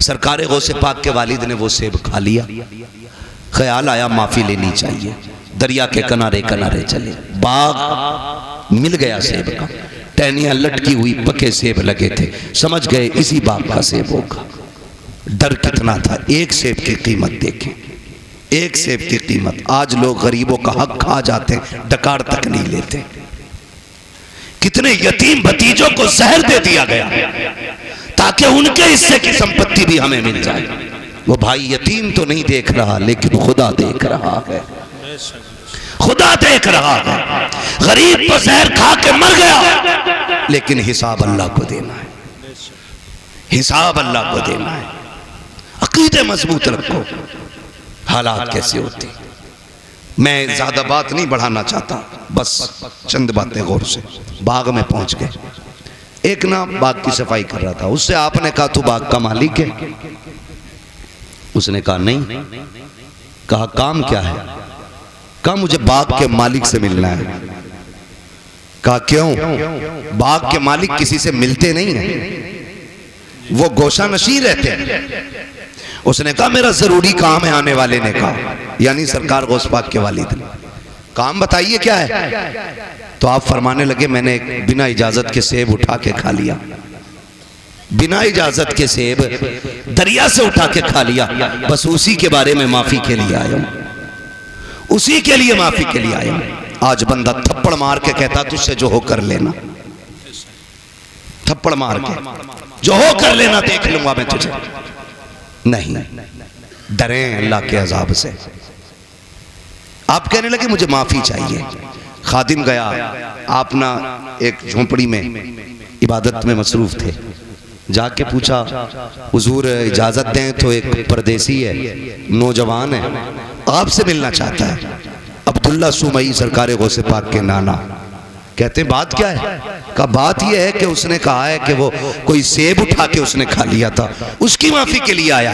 सरकार गौसे पाक के वालिद ने वो सेब खा लिया। ख्याल आया माफी लेनी चाहिए। दरिया के किनारे किनारे चले, बाग मिल गया सेब का, टहनियां लटकी हुई पके सेब लगे थे। समझ गए इसी बाग का सेब होगा। डर कितना था। एक सेब की कीमत देखें, एक सेब की कीमत। आज लोग गरीबों का हक खा जाते हैं, डकार तक नहीं लेते। कितने यतीम भतीजों को जहर दे दिया गया ताकि उनके हिस्से की संपत्ति भी हमें मिल जाए। वो भाई यतीम तो नहीं देख रहा, लेकिन खुदा देख रहा है, खुदा देख रहा है। गरीब तो जहर खा के मर गया, लेकिन हिसाब अल्लाह को देना है, हिसाब अल्लाह को देना है। अकीदे मजबूत रखो। हालात कैसे होते, मैं ज्यादा बात नहीं बढ़ाना चाहता, बस चंद बातें गौर से। बाग में पहुंच गए, एक ना बाग की सफाई कर रहा था। उससे आपने कहा तू बाग का मालिक है? उसने कहा नहीं। कहा काम क्या है? कहा मुझे बाग के मालिक से मिलना है। कहा क्यों? बाग के मालिक किसी से मिलते नहीं है, वो गोशा नशीं रहते हैं। उसने कहा मेरा जरूरी काम है। आने वाले ने कहा, यानी सरकार गौस पाक के वालिद ने। काम बताइए क्या है? तो आप फरमाने लगे मैंने बिना इजाजत के सेब उठा के खा लिया। बिना इजाजत के सेब दरिया से उठा के खा लिया। बस उसी के बारे में माफी के लिए आया हूं, उसी के लिए माफी के लिए आया हूं। आज बंदा थप्पड़ मार के कहता तुझसे जो हो कर लेना, थप्पड़ मार के जो हो कर लेना, देख लूंगा मैं तुझे। नहीं, डरे अल्लाह के अजाब से। आप कहने लगे मुझे माफी चाहिए। खादिम गया, आप ना एक झोंपड़ी में इबादत में मसरूफ थे। जाके पूछा हुजूर इजाजत दें तो एक परदेसी है, नौजवान है, आपसे मिलना चाहता है। अब्दुल्ला सुमई सरकार गौसे पाक के नाना कहते हैं बात क्या है? का बात यह है कि उसने कहा है कि वो कोई सेब उठा के उसने खा लिया था, उसकी माफी के लिए आया।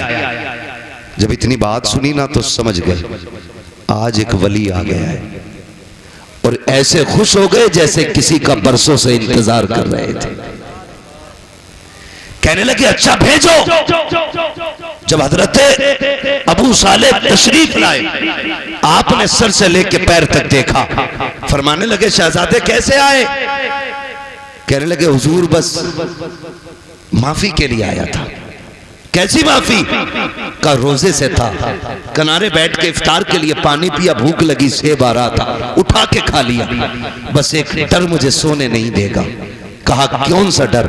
जब इतनी बात सुनी ना तो समझ गए आज एक वली आ गया है, और ऐसे खुश हो गए जैसे किसी का बरसों से इंतजार कर रहे थे। कहने लगे अच्छा भेजो। जब हजरत अबू सालेह तशरीफ लाए, आपने सर से लेके पैर तक देखा। फरमाने लगे शहजादे कैसे आए? कहने लगे हुजूर बस माफी के लिए आया था। कैसी माफी? का रोजे से था, किनारे बैठ के इफ्तार के लिए पानी पिया, भूख लगी, सेब आ रहा था, उठा के खा लिया। बस एक डर मुझे सोने नहीं देगा। कहा कौन सा डर?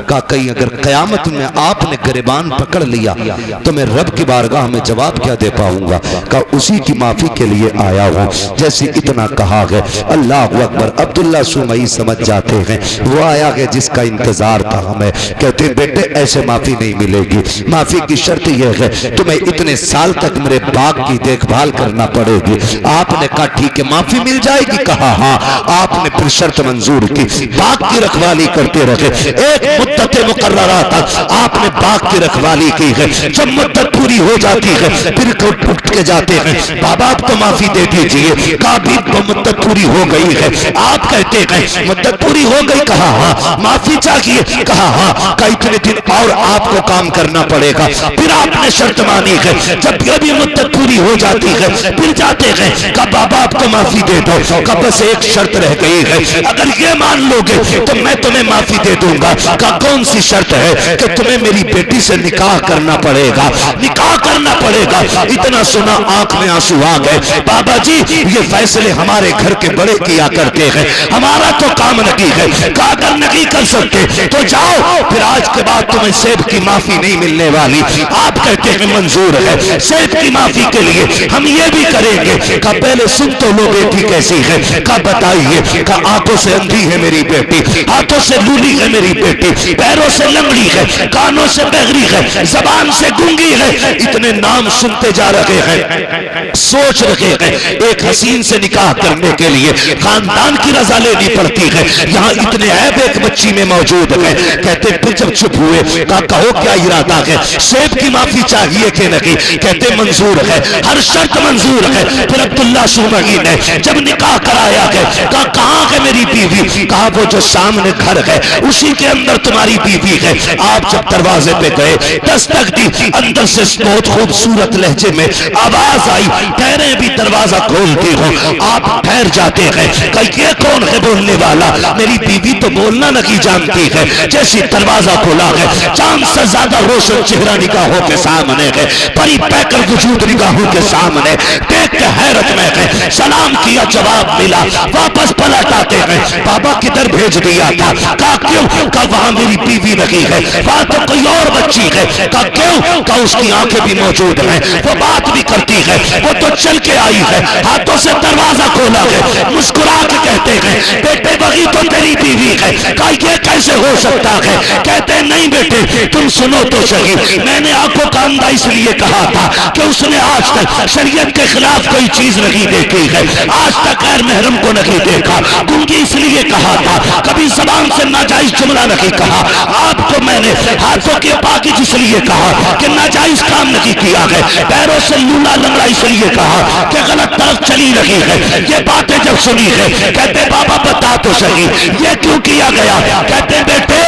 कहा कहीं अगर कयामत में आपने गिरबान पकड़ लिया तो मैं रब की बारगाह में जवाब क्या दे पाऊंगा? कहा उसी की माफी के लिए आया हूं। जैसे इतना कहा है, अल्लाह अकबर। अब्दुल्ला सुमई समझ जाते हैं वो आया है जिसका इंतजार था हमें। कहते बेटे ऐसे माफी नहीं मिलेगी, माफी की शर्त यह है तुम्हें इतने साल तक मेरे बाग की देखभाल करना पड़ेगी। आपने कहा ठीक है माफी मिल जाएगी? कहा हाँ। आपने फिर शर्त मंजूर की, बाग की रखवाली करते रहे। एक मुद्दत मुकर्ररा तक आपने बाग की रखवाली की है। जब मुद्दत पूरी हो जाती है फिर उठ के जाते हैं बाबा आपको माफी दे दीजिए। कहा तो मुद्दत पूरी हो गई है। आप कहते हैं मुद्दत पूरी हो गई? कहा हाँ। माफी चाहिए? कहा हाँ। कहा इतने दिन और आपको काम करना पड़ेगा। फिर आपने शर्त मानी है। जब ये भी मुद्दत पूरी हो जाती है फिर जाते हैं। कहा बाबा आपको माफी दे दो। कहा बस एक शर्त रह गई है, अगर ये मान लोगे तो मैं तुम्हें माफी दे दूंगा। का कौन सी शर्त है? कि तुम्हें मेरी बेटी से निकाह करना पड़ेगा, निकाह करना पड़ेगा। इतना सुना आंख में आंसू आ गए। बाबा जी ये फैसले हमारे घर के बड़े किया करते हैं, हमारा तो काम नहीं है। का अगर नहीं कर सकते तो जाओ, फिर आज के बाद तुम्हें सेब की माफी नहीं मिलने वाली। आप कहते हैं मंजूर है, सेब की माफी के लिए हम ये भी करेंगे। का पहले सुन तो लो बेटी कैसी है? का बताइए। का आंखों से अंधी है मेरी बेटी, हाथों से लूली है मेरी बेटी, पैरों से लंगड़ी है, कानों से बहरी है, जबान से गूंगी है। इतने नाम सुनते जा रहे हैं, सोच रहे हैं एक हसीन से निकाह करने के लिए खानदान की रजा लेनी पड़ती है। यहाँ इतने ऐब एक बच्ची में मौजूद है। कहते फिर जब चुप हुए कहा कहो क्या इरादा है? सेब की माफी चाहिए कि नहीं? कहते मंजूर है, हर शर्त मंजूर है। फिर अब्दुल्ला सुमई ने जब निकाह कराया है कहा कहाँ है मेरी बीवी? कहा वो जो सामने घर घर है, उसी के अंदर तुम्हारी बीवी है। आप जब दरवाजे पे गए, दस्तक दी, अंदर से बहुत खूबसूरत लहजे में आवाज आई, ठहरे भी दरवाजा खोलती हो। आप ठहर जाते हैं, ये कौन है बोलने वाला? मेरी बीवी तो बोलना नहीं जानती है। जैसे दरवाजा खोला है, चांद से ज्यादा रोशन चेहरा निगाहों के सामने है, परी पैकर वजूद निगाहों के सामने, देख के हैरत में है। सलाम किया, जवाब मिला, वापस पलट आते हैं। बाबा किधर भेज दिया था? कहा क्यों? कहा वहां मेरी बीवी नहीं है, वहां तो कोई और बच्ची है। कहा क्यों? कहा उसकी आंखें भी मौजूद हैं, वो बात भी करती है, वो तो चल के आई है। हाथों से दरवाजा खोला है, मुस्कुरा के कहते हैं, बेटे वही तो तेरी बीवी है। कहा ये कैसे हो सकता है? कहते नहीं बेटे तुम सुनो तो सही, मैंने आंखों का अंधा इसलिए कहा था कि उसने आज तक शरीयत के खिलाफ कोई चीज नहीं देखी है, आज तक गैर महरम को नहीं देखा। गूंगी इसलिए कहा था, कभी जबान से नाजायज जुमला नहीं कहा। आपको मैंने हाथों के पाकिज इसलिए कहा कि नाजायज काम नहीं किया है। पैरों से लूला लंगड़ा इसलिए कहा कि गलत तरफ चली नहीं है। ये बातें जब सुनी है, कहते बाबा बता तो सही ये क्यों किया गया? कहते बेटे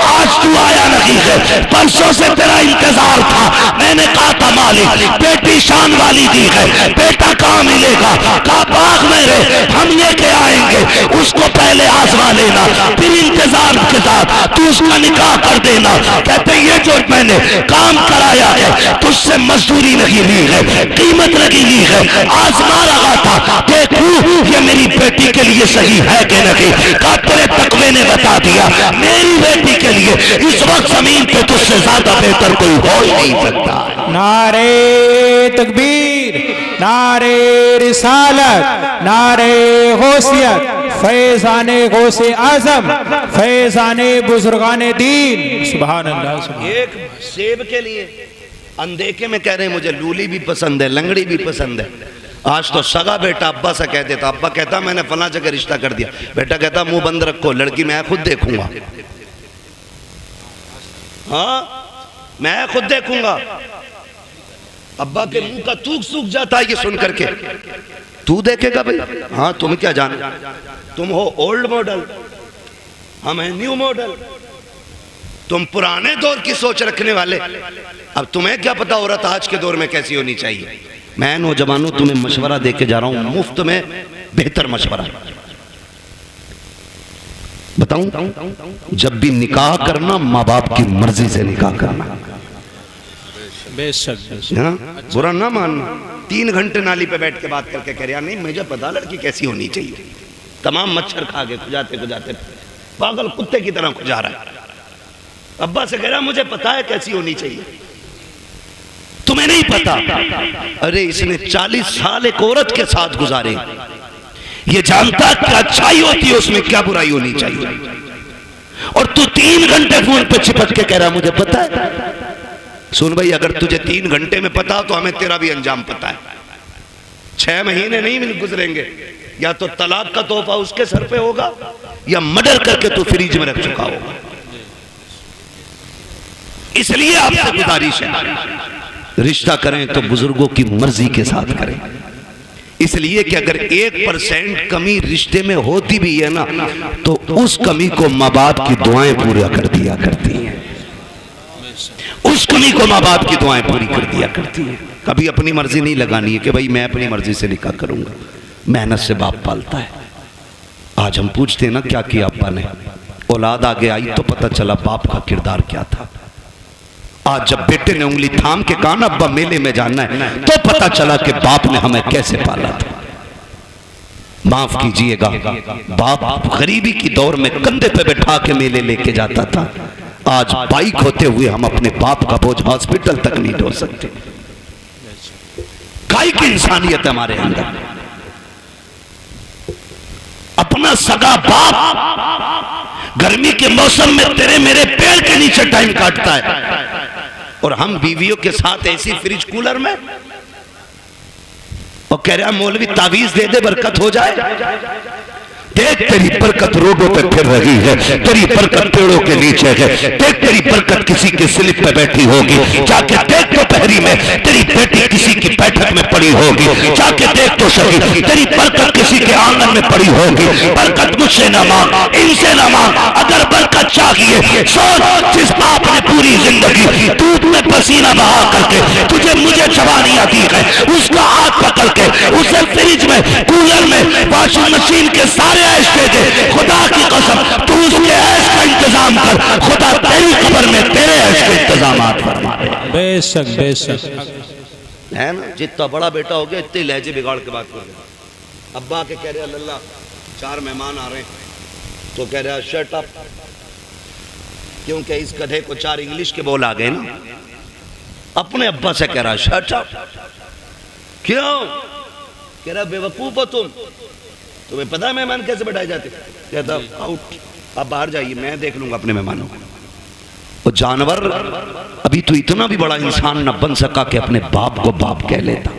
आज तू आया नहीं है, परसों से तेरा इंतजार था। मैंने कहा था मालिक बेटी शान वाली दी है, बेटा कहाँ मिलेगा? कहा बाग में रहे, हम लेके आएंगे, उसको पहले आजमा लेना, फिर इंतजार के साथ तू उसका निकाह कर देना। कहते ये जो मैंने काम कराया है, तुझसे मजदूरी नहीं ली है, कीमत नहीं ली है, आजमा रहा था देखूं ये मेरी बेटी के लिए सही है कि नहीं। कहा तेरे तकवे ने बता दिया, मेरी बेटी के लिए इस वक्त जमीन पे तुझसे ज्यादा बेहतर कोई हो ही नहीं सकता। नारे तकबीर, नारे रिसालत, नारे गौसियत, फैज़ाने गौसे आजम, फैज़ाने बुजुर्गाने दीन। सुभान अल्लाह। एक सेब के लिए अनदेखे में कह रहे हैं मुझे लूली भी पसंद है, लंगड़ी भी पसंद है। आज तो सगा बेटा अब्बा से कह देता, अब्बा कहता मैंने फला जगह रिश्ता कर दिया, बेटा कहता मुंह बंद रखो, लड़की मैं खुद देखूंगा। हाँ मैं खुद देखूंगा। अब्बा के मुंह का थूक सूख जाता है ये सुन करके। तू देखेगा भाई? हाँ तुम क्या जाने, तुम हो ओल्ड मॉडल, हम हैं न्यू मॉडल, तुम पुराने दौर की सोच रखने वाले। अब तुम्हें क्या पता औरत आज के दौर में कैसी होनी चाहिए। मैं नौजवानों तुम्हें मशवरा देके जा रहा हूं, मुफ्त में बेहतर मशवरा बताऊं। जब भी निकाह करना माँ बाप की मर्जी से निकाह करना, बेशक बुरा ना मानना। 3 घंटे नाली पे बैठ के बात करके कह रहा नहीं मुझे पता लड़की कैसी होनी चाहिए, तमाम मच्छर खा के खुजाते खुजाते पागल कुत्ते की तरह खुजा रहा है। अब्बा से कह रहा मुझे पता है कैसी होनी चाहिए, तुम्हें नहीं पता। अरे इसने 40 साल एक औरत के साथ गुजारे, ये जानता कि अच्छाई होती है उसमें क्या बुराई होनी चाहिए, और तू 3 घंटे फोन पे चिपक के कह रहा मुझे पता है। सुन भाई अगर तुझे 3 घंटे में पता तो हमें तेरा भी अंजाम पता है। 6 महीने नहीं मिल गुजरेंगे, या तो तलाक का तोहफा उसके सर पे होगा या मर्डर करके तू फ्रिज में रख चुका होगा। इसलिए आपसे गुजारिश है रिश्ता करें तो बुजुर्गों की मर्जी के साथ करें। इसलिए कि अगर 1% कमी रिश्ते में होती भी है ना, तो उस कमी को माँ बाप की दुआएं पूरा कर दिया करती हैं, उस कमी को माँ बाप की दुआएं पूरी कर दिया करती हैं। कभी अपनी मर्जी नहीं लगानी है कि भाई मैं अपनी मर्जी से निकाह करूंगा, मेहनत से बाप पालता है। आज हम पूछते हैं ना क्या किया अब्बा ने, औलाद आगे आई तो पता चला बाप का किरदार क्या था। आज जब बेटे ने उंगली थाम के कहा ना अब्बा मेले में जाना है, तो पता चला कि बाप ने हमें कैसे पाला था। माफ कीजिएगा, बाप गरीबी की दौर में कंधे पे बैठा के मेले लेके जाता था। आज बाइक होते हुए हम अपने बाप का बोझ हॉस्पिटल तक नहीं ढो सकते। काय की इंसानियत है हमारे अंदर। अपना सगा बाप गर्मी के मौसम में तेरे मेरे पेड़ के नीचे टाइम काटता है, और हम बीवियों के साथ ऐसी फ्रिज कूलर में, और कह रहा मौलवी तावीज दे दे बरकत हो जाए। देख तेरी बरकत रोडों पे फिर रही है, तेरी बरकत पेड़ों के नीचे है। देख तेरी बरकत किसी के स्लिप पे बैठी होगी, जाके देख तो दोपहरी में तेरी बेटी किसी की बैठक में पड़ी होगी, जाके देख तो सही, तेरी बरकत किसी के आंगन में पड़ी होगी। बरकत मुझसे न मांग, इनसे न मांग, अगर बरकत चाहिए सोच, जिस बाप ने पूरी जिंदगी दूध में पसीना बहा करके तुझे मुझे जवानियां दी है, उसका हाथ पकड़ के उसे फ्रिज में, कूलर में, वॉशिंग मशीन के सारे ऐश दे दे, खुदा की कसम तू उसके ऐश का इंतजाम कर, खुदा तेरी खबर में तेरे ऐश के इंतजाम फरमा दे। बेशक बेशक है ना, जितना बड़ा बेटा हो गया इतने लहजे बिगाड़ के बात कर रहे। अब्बा के कह रहे अल्लाह 4 मेहमान आ रहे हैं, तो कह रहा शट अप, क्योंकि इस गधे को 4 इंग्लिश के बोल आ गए ना। अपने अब्बा से कह रहा शट अप, क्यों? कह रहा बेवकूफ हो तुम, तुम्हें पता है मेहमान कैसे बैठाए जाते? कहता आउट, आप बाहर जाइए, मैं देख लूंगा अपने मेहमानों को। वो जानवर अभी तो इतना भी बड़ा इंसान न बन सका कि अपने बाप को बाप कह लेता।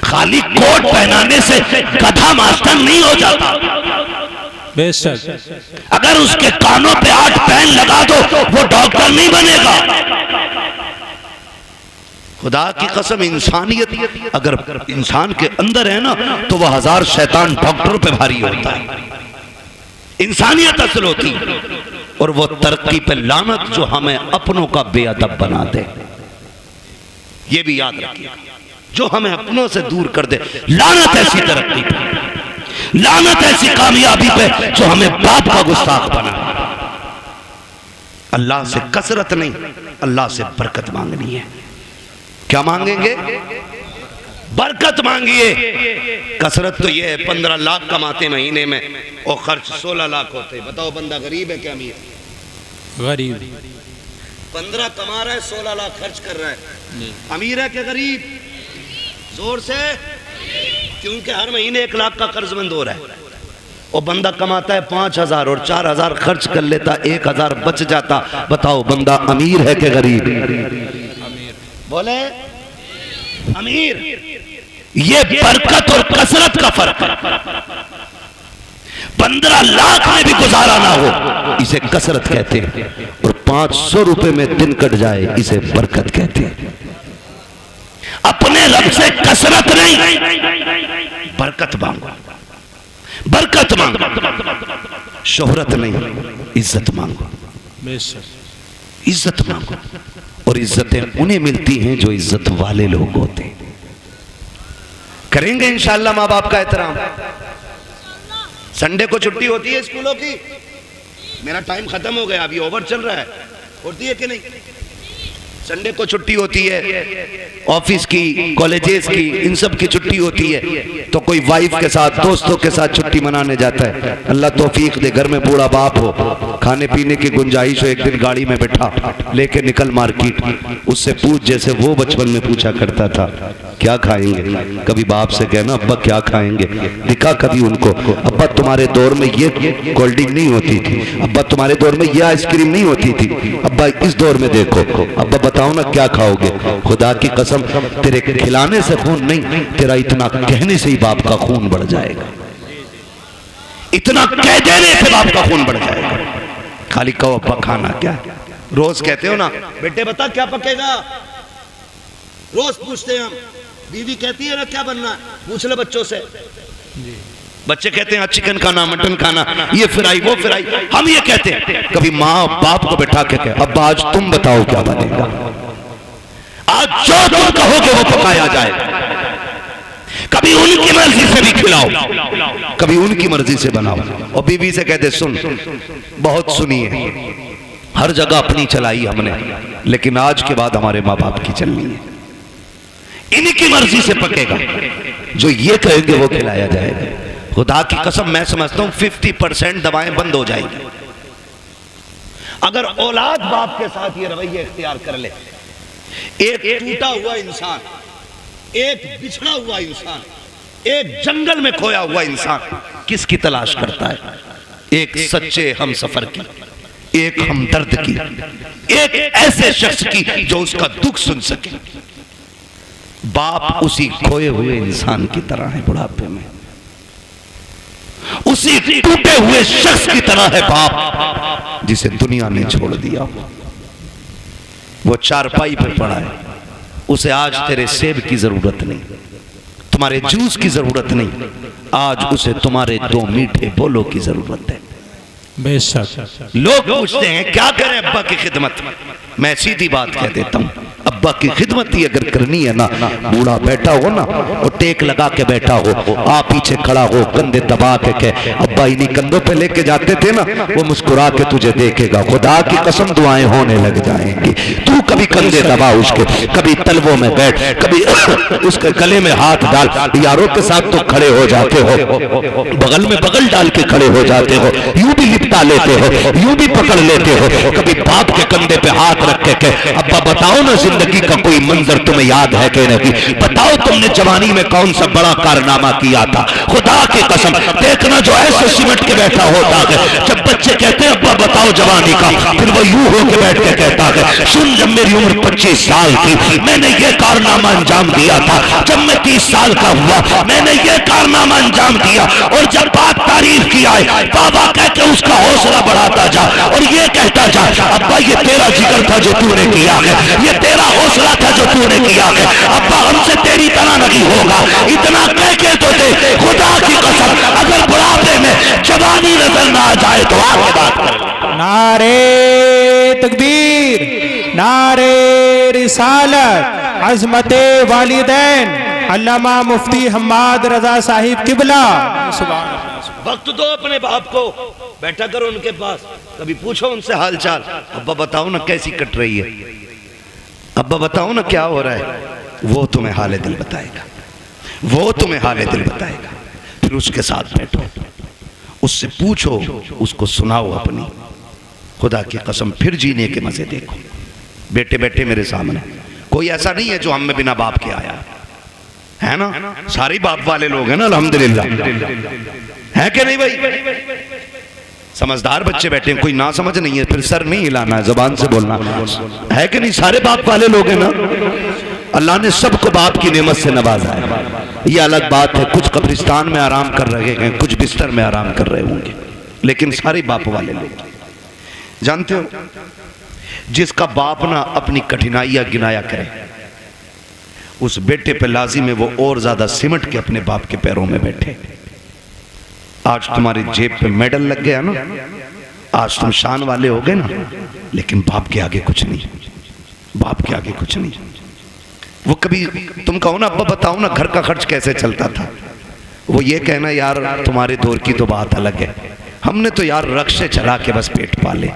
खाली कोट पहनाने से गधा मास्टर नहीं हो जाता। बेशक अगर उसके कानों पे 8 पेन लगा दो वो डॉक्टर नहीं बनेगा। खुदा की कसम, इंसानियत अगर इंसान के अंदर है ना तो वह 1000 शैतान डॉक्टरों पे भारी होता है। इंसानियत असल होती, और वो तरक्की पे लानत जो हमें अपनों का बेअदब बना दे। ये भी याद रखिए, जो हमें अपनों से दूर कर दे, लानत ऐसी तरक्की पे, लानत ऐसी कामयाबी पे जो हमें बाप का गुस्ताख बना। अल्लाह से कसरत नहीं, अल्लाह से बरकत मांगनी है। क्या मांगेंगे? बरकत मांगिए। कसरत तो ये है 15 लाख कमाते महीने में और खर्च 16 लाख होते। बताओ बंदा गरीब है क्या अमीर? गरीब। 15 कमा रहा है, 16 लाख खर्च कर रहा है। अमीर है क्या गरीब? जोर से, क्योंकि हर महीने 1 लाख का कर्जमंद हो रहा है। और बंदा कमाता है 5000 और 4000 खर्च कर लेता, 1000 बच जाता। बताओ बंदा अमीर है क्या गरीब? बोले अमीर। ये बरकत और कसरत का फर्क है। 15 लाख में भी गुजारा ना हो इसे कसरत कहते हैं, और 500 रुपए में दिन कट जाए इसे बरकत कहते हैं। अपने रब से कसरत नहीं, बरकत मांगो, बरकत मांगो। शोहरत नहीं, इज्जत मांगो, इज्जत मांगो। और इज्जतें उन्हें मिलती हैं जो इज्जत वाले लोग होते हैं। करेंगे इंशाअल्लाह माँ बाप का एहतराम। संडे को छुट्टी होती है स्कूलों की। मेरा टाइम खत्म हो गया, अभी ओवर चल रहा है। होती है कि नहीं? संडे को छुट्टी होती है, ऑफिस की, कॉलेजेस की, इन सब की छुट्टी होती है। तो कोई वाइफ के साथ, दोस्तों के साथ छुट्टी मनाने जाता है। अल्लाह तौफीक दे, घर में बूढ़ा बाप हो, खाने पीने की गुंजाइश हो, एक दिन गाड़ी में बैठा, लेके निकल मार्केट, उससे पूछ जैसे वो बचपन में पूछा करता था क्या खाएंगे। कभी बाप से कहना अब्बा क्या खाएंगे, दिखा कभी उनको अब्बा तुम्हारे दौर में ये कोल्ड ड्रिंक नहीं होती थी, अब्बा तुम्हारे दौर में ये आइसक्रीम नहीं होती थी, अब्बा इस दौर में देखो, अब्बा बताओ ना क्या खाओगे। खुदा की कसम तेरे खिलाने से खून नहीं, तेरा इतना कहने से ही बाप का खून बढ़ जाएगा। इतना कह देने से बाप का खून बढ़ जाएगा। खाली कहो अब्बा खाना क्या। रोज कहते हो ना बेटे बता क्या पकेगा, रोज पूछते हैं हम। बीवी कहती है ना क्या बनना है, पूछ ले बच्चों से। बच्चे कहते हैं चिकन खाना, मटन खाना, ये फ्राई वो फ्राई। हम ये कहते हैं। कभी माँ बाप को बैठा के कहे अब्बा आज तुम बताओ क्या बनेगा, आज जो तुम कहोगे वो पकाया जाएगा। कभी उनकी मर्जी से भी खिलाओ, कभी उनकी मर्जी से बनाओ। और बीवी से कहते सुन, बहुत सुनी है, हर जगह अपनी चलाई हमने, लेकिन आज के बाद हमारे माँ बाप की चलनी है। इनकी मर्जी से पकेगा, जो ये कहेंगे वो खिलाया जाएगा। खुदा की कसम मैं समझता हूं 50% दवाएं बंद हो जाएंगी अगर औलाद बाप के साथ ये रवैया इख्तियार कर ले। एक टूटा हुआ इंसान, एक बिछड़ा हुआ इंसान, एक जंगल में खोया हुआ इंसान किसकी तलाश करता है? एक सच्चे हम सफर की, एक हमदर्द की, एक ऐसे शख्स की जो उसका दुख सुन सके। बाप उसी खोए हुए इंसान की तरह है बुढ़ापे में, उसी टूटे हुए शख्स की तरह है बाप जिसे दुनिया ने छोड़ दिया। वो चारपाई पे पड़ा है, उसे आज तेरे सेब की जरूरत नहीं, तुम्हारे जूस की जरूरत नहीं, आज उसे तुम्हारे दो मीठे बोलों की जरूरत है। बेशक। लोग पूछते हैं क्या करें अब्बा की खिदमत, मैं सीधी बात कह देता हूँ, अब्बा की खिदमत ही अगर करनी है ना, बूढ़ा बैठा हो ना और टेक लगा के बैठा हो, आप पीछे खड़ा हो, कंधे दबा के अब्बा इन्हीं कंधों पे लेके जाते थे ना, वो मुस्कुरा के तुझे देखेगा, खुदा की कसम दुआएं होने लग जाएंगी। तू कभी कंधे दबा उसके, कभी तलवों में बैठ, कभी उसके गले में हाथ डाल, यारों के साथ तो खड़े हो जाते हो, बगल में बगल डाल के खड़े हो जाते हो, यूं भी लिपटा लेते हो, यूं भी पकड़ लेते हो, कभी बाप के कंधे पे हाथ रख के अब्बा बताओ ना जिंदगी का कोई मंजर तुम्हें याद है कि नहीं, बताओ तुमने जवानी में कौन सा बड़ा कारनामा किया था, खुदा की कसम देखना जो ऐसे सिमट के बैठा होता है, जब बच्चे कहते हैं अब्बा बताओ जवानी का, फिर वो यूं होके बैठ के कहता है सुन जब मेरी उम्र 25 साल थी मैंने ये कारनामा अंजाम दिया था, जब मैं 30 साल का हुआ मैंने ये कारनामा अंजाम दिया, और जब बात तारीफ की आए बाबा कह के उसका हौसला बढ़ाता जा और ये कहता जा अब्बा ये तेरा जिगर था जो तूने किया है, ये तेरा हौसला था जो तूने किया है, अब्बा हमसे तेरी तरह नहीं होगा, इतना कह के तो दे खुदा की कसम, अगर बुढ़ापे में जवानी नजर ना आ जाए तो आगे बात कर। नारे तकबीर, नारे रिसालत, अज़मते वालिदैन अल्लामा मुफ्ती हम्माद रजा साहिब किबला। वक्त दो अपने बाप को, बैठा करो उनके पास, कभी पूछो उनसे हाल चाल, अब्बा बताओ ना कैसी कट रही है, अब्बा बताओ ना क्या हो रहा है, वो तुम्हें हाले दिल बताएगा, वो तुम्हें हाले दिल बताएगा। फिर उसके साथ बैठो, उससे पूछो, उसको सुनाओ अपनी, खुदा की कसम फिर जीने के मजे देखो। बेटे बेटे मेरे सामने कोई ऐसा नहीं है जो हम में बिना बाप के आया है ना, सारे बाप वाले लोग हैं ना अल्हम्दुलिल्लाह, है कि नहीं भाई? समझदार बच्चे बैठे हैं, कोई ना समझ नहीं है फिर सर नहीं हिलाना है, जबान से बोलना है कि नहीं, सारे बाप वाले लोग हैं ना, अल्लाह ने सबको बाप की नेमत से नवाजा है। ये अलग बात है, कुछ कब्रिस्तान में आराम कर रहे हैं, कुछ बिस्तर में आराम कर रहे होंगे, लेकिन सारे बाप वाले लोग। जानते हो जिसका बाप ना अपनी कठिनाइयां गिनाया करे, उस बेटे पे लाजिम है वो और ज्यादा सिमट के अपने बाप के पैरों में बैठे। आज तुम्हारी जेब पे मेडल लग गया ना, आज तुम शान वाले हो गए ना, लेकिन बाप के आगे कुछ नहीं, बाप के आगे कुछ नहीं। वो कभी तुम कहो ना अब्बा बताओ ना घर का खर्च कैसे चलता था, वो ये कहना यार तुम्हारे दौर की तो बात अलग है, हमने तो यार रक्शे चला के बस पेट पाले।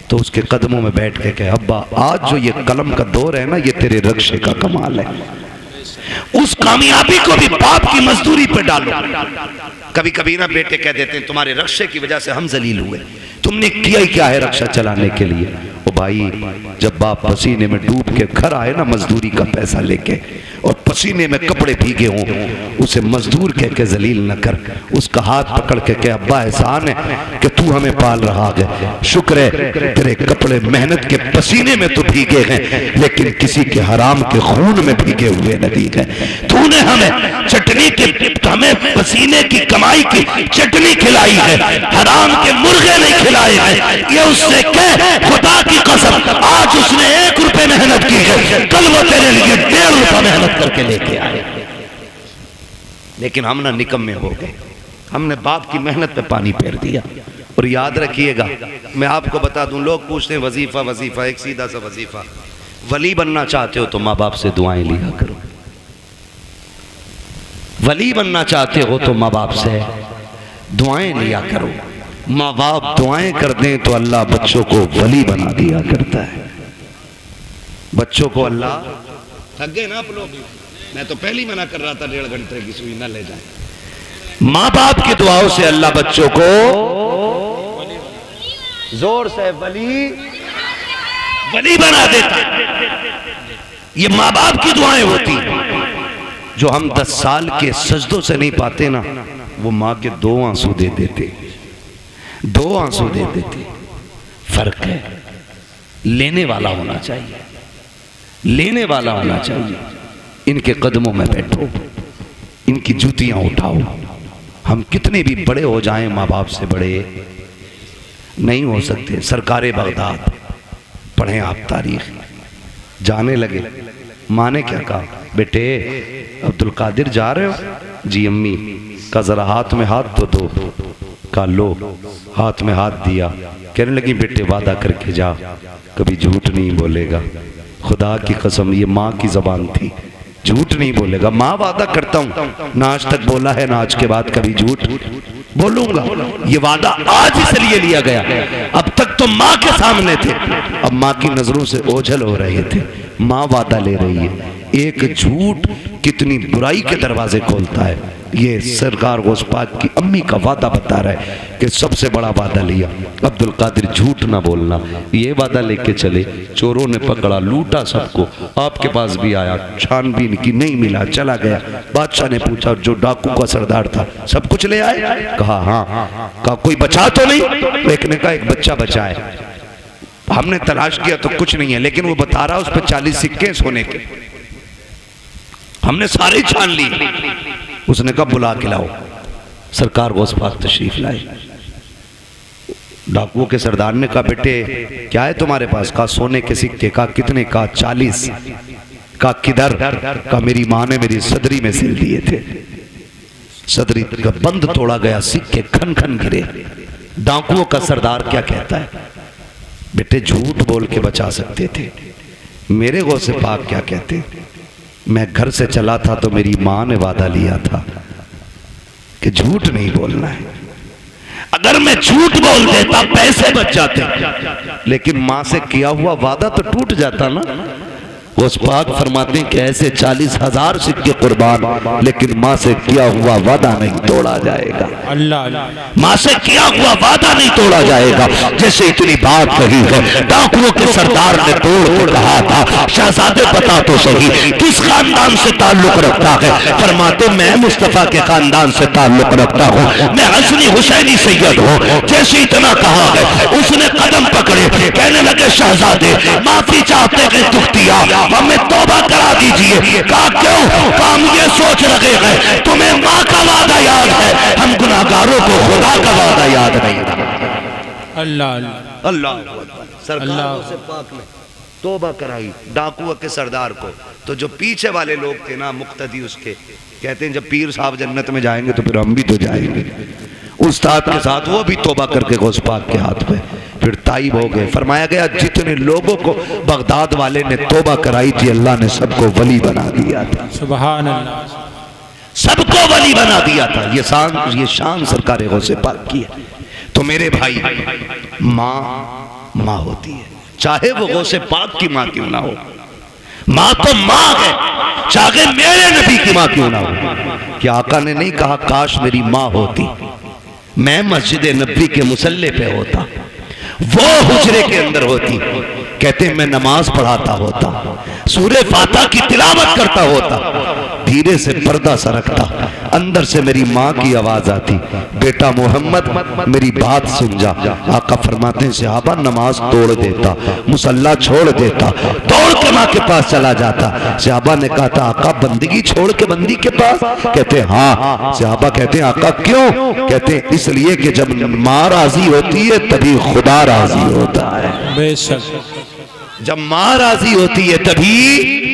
तो उसके कदमों में बैठ के कहे अब्बा आज जो ये कलम का दौर है ना, ये तेरे रक्शे का कमाल है, उस कामयाबी को भी बाप की मजदूरी पे डालो। कभी कभी ना बेटे कह देते हैं तुम्हारे रक्शे की वजह से हम जलील हुए, तुमने किया ही क्या है रक्षा चलाने के लिए। ओ भाई जब बाप पसीने में डूब के घर आए ना मजदूरी का पैसा लेके, और पसीने में कपड़े भीगे हों, उसे मजदूर कह के जलील न कर, उसका हाथ पकड़ के कह अब्बा एहसान है कि तू हमें पाल रहा है, शुक्र है तेरे कपड़े मेहनत के पसीने में तो भीगे हैं, लेकिन किसी के हराम के खून में भीगे हुए नहीं गए। तूने हमें चटनी के, हमें पसीने की कमाई की चटनी खिलाई है, हराम के मुर्गे नहीं खिलाए हैं। ये उससे कह खुदा की कसम, आज उसने 1 रुपए मेहनत की है, कल वो तेरे लिए 1.5 रुपए मेहनत करके लेके आए। लेकिन हम ना निकम्मे हो गए, हमने बाप की मेहनत पे पानी फेर दिया। और याद रखिएगा मैं आपको बता दूं, लोग पूछते हैं वजीफा वजीफा, एक सीधा सा वजीफा, वली बनना चाहते हो तो माँ बाप से दुआएं लिया करो, वली बनना चाहते हो तो माँ बाप से दुआएं लिया करो। माँ बाप दुआएं कर दें तो अल्लाह बच्चों को वली बना दिया करता है। बच्चों को अल्लाह, थक गए ना आप लोग, मैं तो पहले ही मना कर रहा था 1.5 घंटे की सुई ना ले जाए। माँ बाप की दुआओं से अल्लाह बच्चों को जोर से वली बना देता है। ये माँ बाप की दुआएं होती हैं। जो हम 10 साल के सजदों से नहीं पाते ना, वो माँ के 2 आंसू दे देते, 2 आंसू दे देते। फर्क है, लेने वाला होना चाहिए, लेने वाला होना चाहिए। इनके कदमों में बैठो, इनकी जूतियां उठाओ। हम कितने भी बड़े हो जाएं, माँ बाप से बड़े नहीं हो सकते। सरकारे बगदाद पढ़ें आप तारीख, जाने लगे। माँ ने क्या कहा, बेटे अब्दुल कादिर जा रहे हो? जी अम्मी। का जरा हाथ में हाथ तो दो। का लो, हाथ में हाथ दिया। कहने लगी बेटे वादा करके जा, कभी झूठ नहीं बोलेगा। खुदा की कसम, ये माँ की जबान थी, झूठ नहीं बोलेगा। माँ वादा करता हूँ, ना आज तक बोला है ना आज के बाद कभी झूठ बोलूंगा। ये वादा आज इसलिए लिया गया, अब तक तो माँ के सामने थे, अब माँ की नजरों से ओझल हो रहे थे। माँ वादा ले रही है। एक झूठ कितनी बुराई के दरवाजे खोलता है। ये सरकार गौस पाक की अम्मी का वादा बता रहा है कि सबसे बड़ा वादा लिया, अब्दुल कादिर झूठ ना बोलना। ये वादा लेके चले, चोरों ने पकड़ा, लूटा सबको। आपके पास भी आया, छानबीन की, नहीं मिला, चला गया। बादशाह ने पूछा जो डाकू का सरदार था सब कुछ ले आए? कहा हाँ। कहा कोई बचा तो नहीं? एक ने कहा एक बच्चा बचा है, हमने तलाश किया तो कुछ नहीं है, लेकिन वो बता रहा उस पर 40 सिक्के सोने के, हमने सारे छान ली। उसने कहा बुला के लाओ। सरकार गौस पाक तशरीफ लाए। डाकुओं के सरदार ने कहा बेटे क्या है तुम्हारे पास? कहा सोने के सिक्के। कहा कितने? कहा 40। कहा किधर? कहा मेरी माँ ने मेरी सदरी में सिल दिए थे, सदरी का बंद तोड़ा गया, सिक्के खन खन गिरे। डाकुओं का सरदार क्या कहता है? बेटे झूठ बोल के बचा सकते थे। मेरे गौसे पाक क्या कहते? मैं घर से चला था तो मेरी माँ ने वादा लिया था कि झूठ नहीं बोलना है। अगर मैं झूठ बोल देता पैसे बच जाते, लेकिन माँ से किया हुआ वादा तो टूट जाता ना। उस पाक फरमाते हैं कि ऐसे 40,000 सिक्के कुर्बान, लेकिन माँ से किया हुआ वादा नहीं तोड़ा जाएगा। अल्लाह, माँ से किया हुआ वादा नहीं तोड़ा जाएगा। जैसे इतनी बात कही है, डाकुओं के सरदार ने तोड़ के कहा था शहजादे बता तो सही किस खानदान से ताल्लुक रखता है? फरमाते मैं मुस्तफा के खानदान से ताल्लुक रखता हूँ, मैं हसनी हुसैनी सैयद हूँ। जैसे इतना कहा है उसने कदम पकड़े, कहने लगे शहजादे माफी चाहते हैं तुख्तिया, हमें तौबा करा दीजिए। कहा क्यों? हम ये सोच रहे हैं तुम्हें माँ का वादा याद है, हम गुनाहगारों को खुदा का वादा याद नहीं था। अल्लाह अल्लाह सरकार से पाक ने तौबा कराई डाकुओं के सरदार को। तो जो पीछे वाले लोग थे ना मुक्तदी उसके, कहते हैं जब पीर साहब जन्नत में जाएंगे तो फिर हम भी तो जाएंगे। उस्ताद के साथ वो भी तौबा करके गौस पाक के हाथ पे फिर ताइब हो गए। फरमाया गया जितने लोगों को बगदाद वाले ने तौबा कराई थी अल्लाह ने सबको वली बना दिया था। सुभान अल्लाह, सबको वली बना दिया था। ये शान सरकार गौसे पाक की है। तो मेरे भाई माँ होती है, चाहे वो गौसे पाक की माँ क्यों ना हो। माँ तो माँ है, चाहे मेरे नबी की माँ क्यों ना हो। क्या आका ने नहीं कहा काश मेरी माँ होती, मैं मस्जिद नबी के मुसल्ले पे होता, वो हुजरे के अंदर होती, कहते मैं नमाज पढ़ाता होता, सूरे फातिहा की तिलावत करता होता, धीरे से पर्दा सरकता, अंदर से मेरी माँ की आवाज आती बेटा मोहम्मद मेरी बात सुन जा। आका फरमाते हैं सहाबा नमाज तोड़ देता, मुसल्ला छोड़ देता, दौड़ के माँ के पास चला जाता। सहाबा ने कहा था आका बंदगी छोड़ के बंदी के पास? कहते हाँ। सहाबा कहते हैं आका क्यों? कहते हैं इसलिए कि जब माँ राजी होती है तभी खुदा राजी होता है। बेशक जब माँ राजी होती है तभी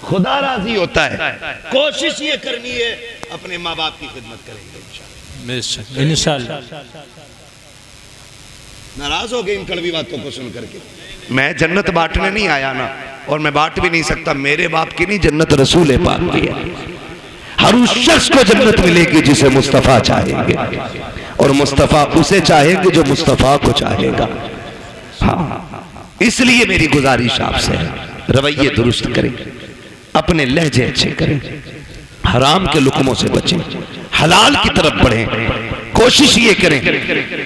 खुदा राजी होता है। कोशिश ये करनी है अपने माँ बाप की खिदमत करेंगे इंशाअल्लाह। नाराज हो गए इन कड़वी बातों को सुन करके। मैं जन्नत बांटने नहीं आया ना, और मैं बांट भी नहीं सकता। मेरे बाप की नहीं, जन्नत रसूल पाक की है। हर उस शख्स को जन्नत मिलेगी जिसे मुस्तफा चाहेंगे, और मुस्तफा उसे चाहेंगे जो मुस्तफा को चाहेगा। हाँ, इसलिए मेरी गुजारिश आपसे है रवैये दुरुस्त करें, अपने लहजे अच्छे करें, हराम के लुकमों से बचें, हलाल की तरफ बढ़ें। कोशिश ये करें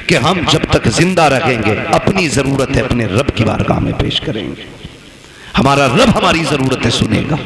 कि हम जब तक जिंदा रहेंगे अपनी जरूरत है अपने रब की बारगाह में पेश करेंगे। हमारा रब हमारी जरूरतें सुनेगा,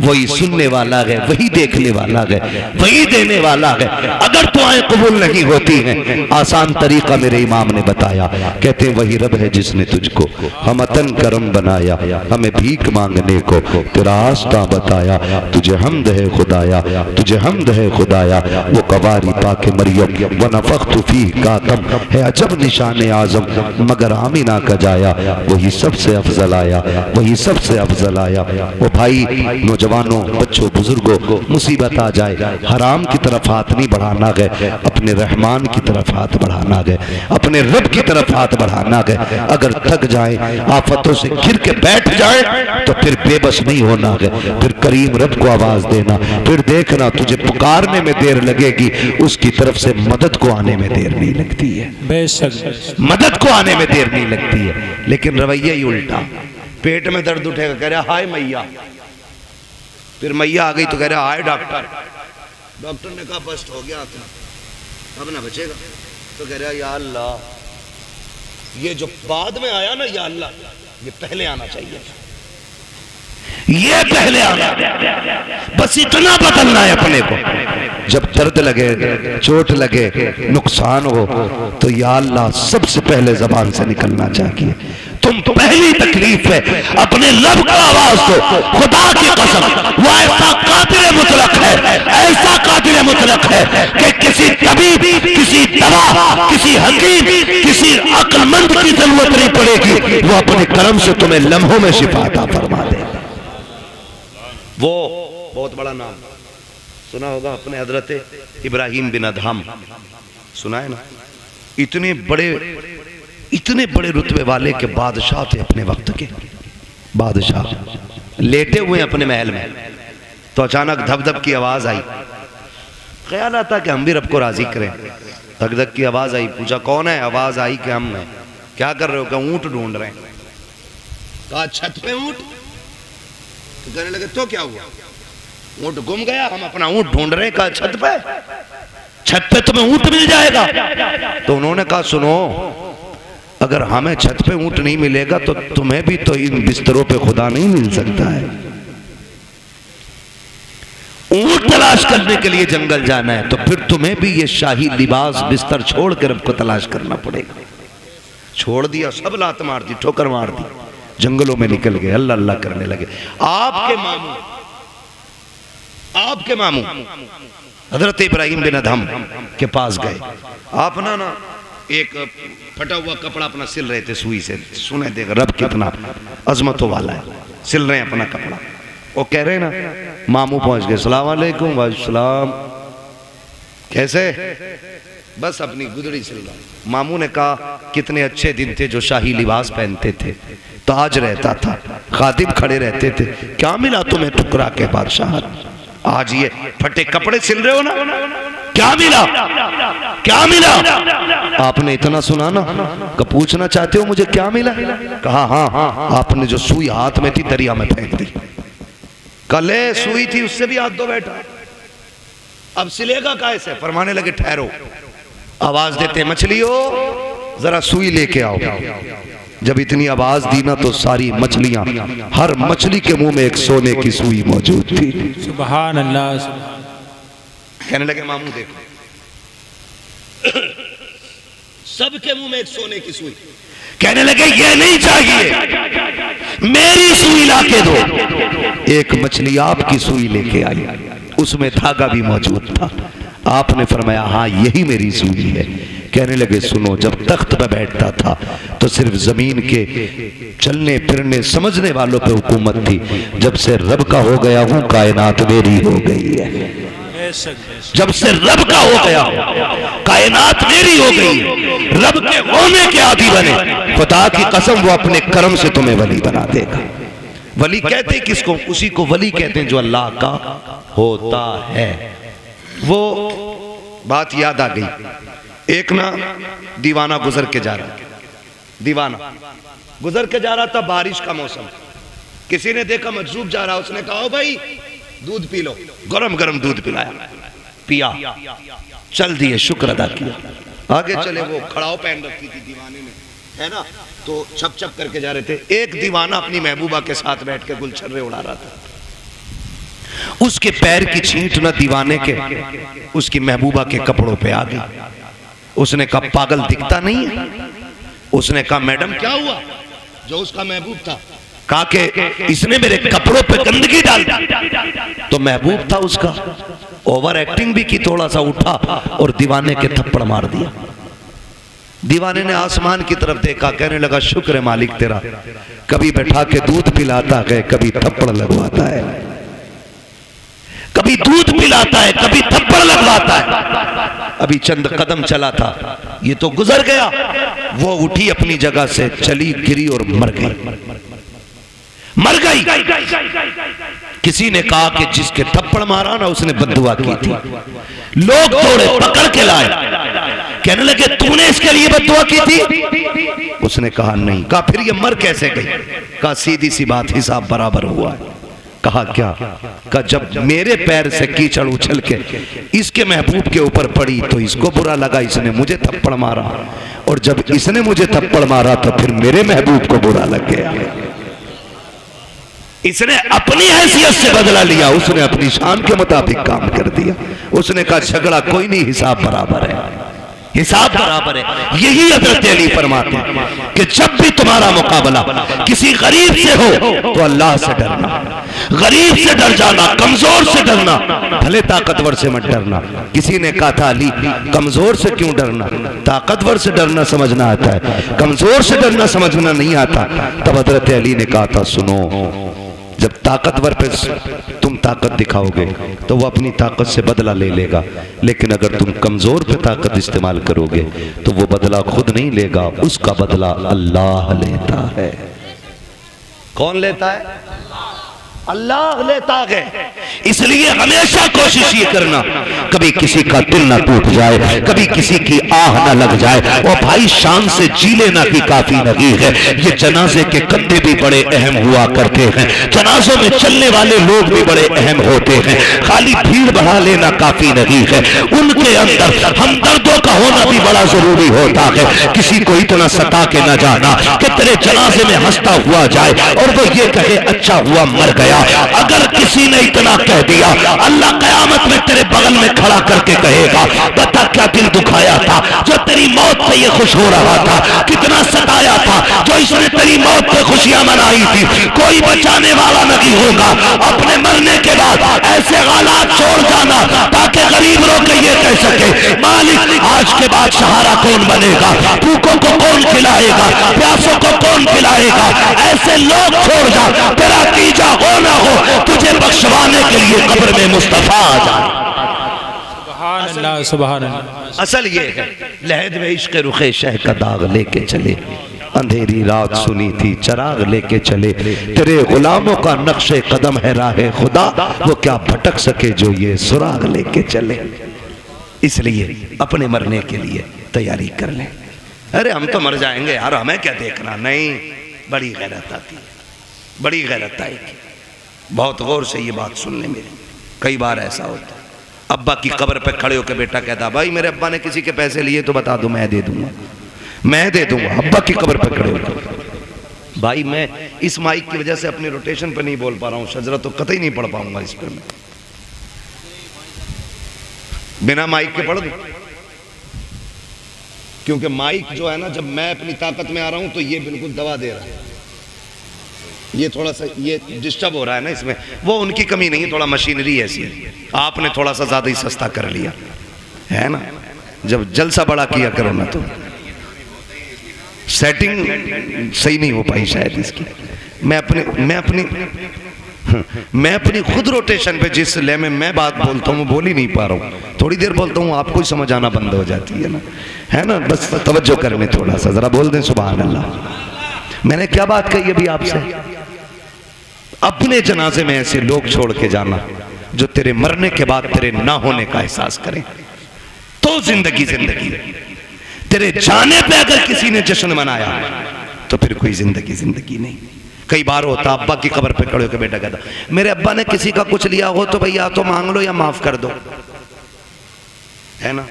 वही सुनने वाला है, वही देखने वाला है, वही देने वाला है। अगर दुआएं कबूल नहीं होती हैं, आसान तरीका मेरे इमाम ने बताया, कहते हैं वही रब है जिसने तुझको हमतन करम बनाया, हमें भीख मांगने को तेरा रास्ता बताया। तुझे हमद है खुदाया, तुझे हमद है खुदाया। वो कवारी पाके मरियम व नफख्तु फीह कातम है अजब निशान आजम, मगर आमिना का जाया वही सबसे अफजल आया, वही सबसे अफजल आया। वो भाई नौजवानों, बच्चों, बुजुर्गों, मुसीबत आ जाए हराम की तरफ हाथ नहीं बढ़ाना गए, अपने रहमान की तरफ हाथ बढ़ाना गए, अपने रब की तरफ हाथ बढ़ाना गए। अगर थक जाए, आफतों से घिर के बैठ जाए, तो फिर बेबस नहीं होना गए, फिर करीम रब को आवाज देना, फिर देखना तुझे पुकारने में देर लगेगी, उसकी तरफ से मदद को आने में देर नहीं लगती है। बेशक मदद को आने में देर नहीं लगती है। लेकिन रवैया ही उल्टा, पेट में दर्द उठेगा कह रहा हाय मैया, फिर मैया आ गई तो कह रहा हाय डॉक्टर, डॉक्टर ने कहा बस्ट हो गया अब ना बचेगा, तो कह रहा या अल्लाह, ये जो बाद में आया ना या अल्लाह, ये पहले आना चाहिए था, ये पहले आना, बस इतना बदलना है अपने को। जब दर्द लगे, चोट लगे, नुकसान हो, तो या अल्लाह सबसे पहले जबान से निकलना चाहिए। तुम पहली तकलीफ है अपने रब को आवाज दो, खुदा की कसम वो ऐसा कादिर मुतलक है, ऐसा कादिर मुतलक है कि किसी तबीब, किसी दवा, किसी हकीम, किसी अक्लमंद की जरूरत नहीं पड़ेगी, वो अपने करम से तुम्हें लम्हों में शिफा अता फरमा दे। वो बहुत बड़ा नाम सुना होगा अपने हजरत इब्राहिम बिन अदहम, सुना है ना? इतने बड़े रुतबे वाले के बादशाह थे, अपने वक्त के बादशाह, लेटे हुए अपने महल में, तो अचानक धक धक की आवाज आई। ख्याल आता कि हम भी रब को राजी करें। धक धक की आवाज आई, पूछा कौन है? आवाज आई कि हम हैं। क्या कर रहे हो? क्या ऊंट ढूंढ रहे हैं। कहा छत पे ऊंट? तो कहने लगे तो क्या हुआ? ऊंट गुम गया, हम अपना ऊंट ढूंढ रहे हैं। कहा छत पे? छत पे तुम्हें ऊंट मिल जाएगा। तो उन्होंने कहा सुनो, अगर हमें छत पे ऊंट नहीं मिलेगा तो तुम्हें भी तो इन बिस्तरों पे खुदा नहीं मिल सकता है। ऊंट तलाश करने के लिए जंगल जाना है तो फिर तुम्हें भी ये शाही लिबास बिस्तर छोड़ कर रब को तलाश करना पड़ेगा। छोड़ दिया, सब लात मार दी, ठोकर मार दी, जंगलों में निकल गए, अल्लाह अल्लाह करने लगे। आपके मामू हजरत इब्राहिम बिन अदहम के पास गए। आप ना एक फटा हुआ कपड़ा अपना सिल रहे थे सुई से। सुने देख रब कितना अजमतों वाला है, सिल रहे हैं अपना कपड़ा। वो कह रहे ना, मामू पहुंच गए, सलाम वालेकुम। वालेकुम, कैसे? बस अपनी गुदड़ी सिल रहा। मामू ने कहा कितने अच्छे दिन थे जो शाही लिबास पहनते थे, ताज रहता था, खादिम खड़े रहते थे, क्या मिला तुम्हें टुकरा के बादशाह? आज ये फटे कपड़े सिल रहे हो ना, क्या मिला? क्या मिला? आपने इतना सुना ना, कि पूछना चाहते हो मुझे क्या मिला? कहा हाँ, आपने जो सुई हाथ में थी दरिया में फेंक दी। कल सुई थी, उससे भी हाथ धो बैठा, अब सिलेगा कैसे? फरमाने लगे ठहरो, आवाज देते मछलियों जरा सुई लेके आओ। जब इतनी आवाज दी ना तो सारी मछलियां, हर मछली के मुंह में एक सोने की सुई मौजूद थी। सुभान अल्लाह। कहने लगे मामू देखो, सबके मुंह में एक सोने की सुई। कहने लगे ये नहीं चाहिए, मेरी सुई लाके दो। एक मछली आपकी सुई लेके आई, उसमें धागा भी मौजूद था। आपने फरमाया हाँ यही मेरी सुई है। कहने लगे सुनो, जब तख्त पे बैठता था तो सिर्फ जमीन के चलने फिरने समझने वालों पे हुकूमत थी, जब से रब का हो गया हूँ कायनात मेरी हो गई है। जब से रब का हो गया कायनात मेरी हो गई। रब के होने के आदि बने, खुदा की कसम वो अपने कर्म से तुम्हें वली बना देगा। वली कहते हैं किसको? उसी को वली कहते हैं जो अल्लाह का होता है। वो बात याद आ गई, एक ना दीवाना गुजर के जा रहा, दीवाना गुजर के जा रहा था, बारिश का मौसम। किसी ने देखा मजरूब जा रहा, उसने कहा भाई दूध पी लो, गरम गरम दूध पिलाया, पिया, चल दिए, शुक्र अदा किया। आगे चले, वो खड़ाव पहन रखी थी दीवाने ने, है ना, तो छप छप करके जा रहे थे। एक दीवाना अपनी महबूबा के साथ बैठ के गुलछर्रे उड़ा रहा था। उसके पैर की छींट न दीवाने के उसकी महबूबा के कपड़ों पे आ गई। उसने कहा पागल दिखता नहीं है? उसने कहा मैडम क्या हुआ? जो उसका महबूब था कहा कि इसने मेरे कपड़ों पे गंदगी डाल दी। तो महबूब था उसका, ओवर एक्टिंग भी की, थोड़ा सा उठा और दीवाने के थप्पड़ मार दिया। दीवाने ने आसमान की तरफ देखा, कहने लगा शुक्र है मालिक तेरा, कभी बैठा के दूध पिलाता है, कभी थप्पड़ लगवाता है, कभी दूध पिलाता है, कभी थप्पड़ लगवाता है। अभी चंद कदम चला था, ये तो गुजर गया। वो उठी अपनी जगह से, चली, गिरी और मर गई, मर गई। किसी ने कहा कि जिसके थप्पड़ मारा ना उसने बद्दुआ की थी। लोग दौड़े, पकड़ के लाए, कहने लगे तूने इसके लिए बद्दुआ की थी? उसने कहा नहीं। कहा फिर ये मर कैसे गई? कहा सीधी सी बात, हिसाब बराबर हुआ। कहा क्या? कहा जब मेरे पैर से कीचड़ उछल के इसके महबूब के ऊपर पड़ी तो इसको बुरा लगा, इसने मुझे थप्पड़ मारा, और जब इसने मुझे थप्पड़ मारा तो फिर मेरे महबूब को बुरा लग गया। इसने अपनी हैसियत से बदला लिया, उसने अपनी शान के मुताबिक काम कर दिया। उसने कहा झगड़ा कोई नहीं, हिसाब बराबर है, हिसाब बराबर है। यही हजरत अली फरमाते हैं कि जब भी तुम्हारा मुकाबला किसी गरीब से हो तो अल्लाह से डरना, गरीब से डर जाना, कमजोर से डरना, भले ताकतवर से मत डरना। किसी ने कहा था अली कमजोर से क्यों डरना? ताकतवर से डरना समझना आता है, कमजोर से डरना समझना नहीं आता। तब हजरत अली ने कहा था सुनो, जब ताकतवर पे तुम ताकत दिखाओगे तो वो अपनी ताकत से बदला ले लेगा, लेकिन अगर तुम कमजोर पे ताकत इस्तेमाल करोगे तो वो बदला खुद नहीं लेगा, उसका बदला अल्लाह लेता है। कौन लेता है? अल्लाह लेता है। इसलिए हमेशा कोशिश ये करना कभी किसी का दिल ना टूट जाए, कभी किसी की आह ना लग जाए। और भाई शान से जी लेना भी काफी नहीं है। ये जनाजे के कंधे भी बड़े अहम हुआ करते हैं, जनाजों में चलने वाले लोग भी बड़े अहम होते हैं। खाली भीड़ बढ़ा लेना काफी नहीं है, उनके अंदर हमदर्दों का होना भी बड़ा जरूरी होता है। किसी को इतना सता के न जाना कि तेरे जनाजे में हंसता हुआ जाए और वो ये कहे अच्छा हुआ मर गया। अगर किसी ने इतना कह दिया, अल्लाह कयामत में तेरे बगल में खड़ा करके कहेगा बता क्या दिल दुखाया था जो तेरी मौत पे ये खुश हो रहा था, कितना सताया था जो इसने तेरी मौत पे खुशियां मनाई थी। कोई बचाने वाला नहीं होगा। अपने मरने के बाद ऐसे हालात छोड़ जाना ताकि गरीब लोग ये कह सके मालिक आज के बाद सहारा कौन बनेगा, भूखों को कौन खिलाएगा, प्यासों को कौन पिलाएगा। ऐसे लोग छोड़ जा, तेरा तीजा हो ना हो, तुझे बख्शवाने के लिए कब्र में मुस्तफा आ जाए। सुभान अल्लाह, सुभान अल्लाह। असल ये है लहद में इश्क रुखे शह का दाग लेके चले, अंधेरी रात सुनी थी चराग लेके चले। तेरे गुलामों का नक्शे कदम है राहे खुदा, वो क्या भटक सके जो ये सुराग लेके चले। इसलिए अपने मरने के लिए तैयारी कर लें। अरे हम तो मर जाएंगे यार, हमें क्या देखना। नहीं, बड़ी गैरत आती, बड़ी गैरत आएगी। बहुत गौर से ये बात सुन ले मेरी। कई बार ऐसा होता है अब्बा की कब्र पे खड़े होकर बेटा कहता भाई मेरे अब्बा ने किसी के पैसे लिए तो बता दो, मैं दे दूंगा, मैं दे दूंगा। अब्बा की कब्र पे खड़े होकर भाई मैं इस माइक की वजह से अपनी रोटेशन पे नहीं बोल पा रहा हूँ, शजरा तो कतई नहीं पढ़ पाऊंगा इस पर। मैं बिना माइक के पढ़ दूं, क्योंकि माइक जो है ना जब मैं अपनी ताकत में आ रहा हूं तो ये बिल्कुल दबा दे रहा है। ये थोड़ा सा ये डिस्टर्ब हो रहा है ना इसमें, वो उनकी कमी नहीं, थोड़ा मशीनरी ऐसी है। आपने थोड़ा सा ज्यादा ही सस्ता कर लिया है ना। जब जलसा बड़ा किया करो ना तो सेटिंग सही नहीं हो पाई शायद इसकी। मैं अपनी खुद रोटेशन पे जिस ले में मैं बात बोलता हूँ बोल ही नहीं पा रहा हूँ। थोड़ी देर बोलता हूँ आपको ही समझ आना बंद हो जाती है ना। बस तवज्जो करने थोड़ा सा, जरा बोल दें सुभान अल्लाह। मैंने क्या बात कही अभी आपसे? अपने जनाजे में ऐसे लोग छोड़ के जाना जो तेरे मरने के बाद तेरे ना होने का एहसास करें, तो जिंदगी जिंदगी। तेरे जाने पे अगर किसी ने जश्न मनाया तो फिर कोई जिंदगी जिंदगी नहीं। कई बार होता अब्बा की कब्र पे खड़े होकर बेटा कहता मेरे अब्बा ने किसी का कुछ लिया हो तो भैया तो मांग लो या माफ कर दो, है ना।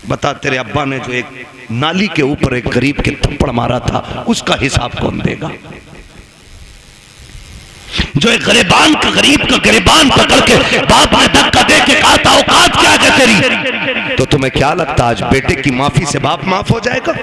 बता तेरे अब्बा ने जो एक नाली के ऊपर एक गरीब के थप्पड़ मारा था उसका हिसाब कौन देगा? जो एक गरीबान का गरीब का गरीबान पकड़ के बाप ने धक्का दे के कहा था औकात क्या है तेरी, तो तुम्हें क्या लगता आज बेटे की माफी से बाप माफ हो जाएगा?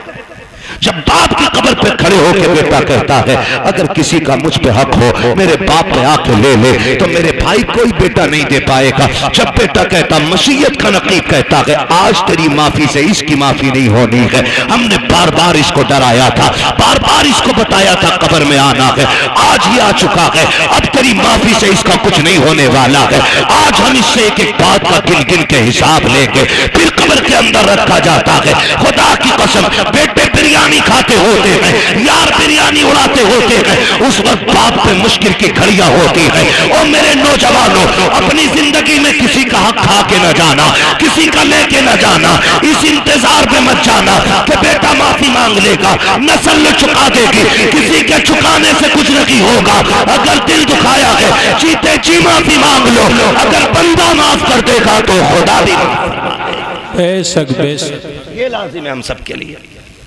जब बाप की कब्र पे खड़े होकर बेटा कहता है अगर किसी का मुझ पे हक हो मेरे बाप पे आके ले ले, तो मेरे भाई कोई बेटा नहीं दे पाएगा। जब बेटा कहता, मसीयत का नकीब कहता है आज तेरी माफी से इसकी माफी नहीं होनी है, हमने बार बार इसको डराया था, बार बार इसको बताया था कब्र में आना है, आज ही आ चुका है, अब तेरी माफी से इसका कुछ नहीं होने वाला है। आज हम इससे एक एक बात का गिन गिन के हिसाब लेंगे, फिर कब्र के अंदर रखा जाता है। खुदा की कसम, बेटे बिरयानी खाते होते हैं, यार बिरयानी उड़ाते होते हैं, उस वक्त बाप पे मुश्किल की घड़ियां होती है। और मेरे नौजवानों, अपनी जिंदगी में किसी का हक खा के न जाना, किसी का लेके न जाना, इस इंतजार पे मत जाना कि बेटा माफी मांग लेगा, नस्ल चुका देगी, किसी के चुकाने से कुछ नहीं होगा। अगर दिल दुखाया है जीते जी माफी मांग लो, अगर बंदा माफ कर देगा तो खुदा भी बेशक बेशक। ये लाजिम है हम सबके लिए,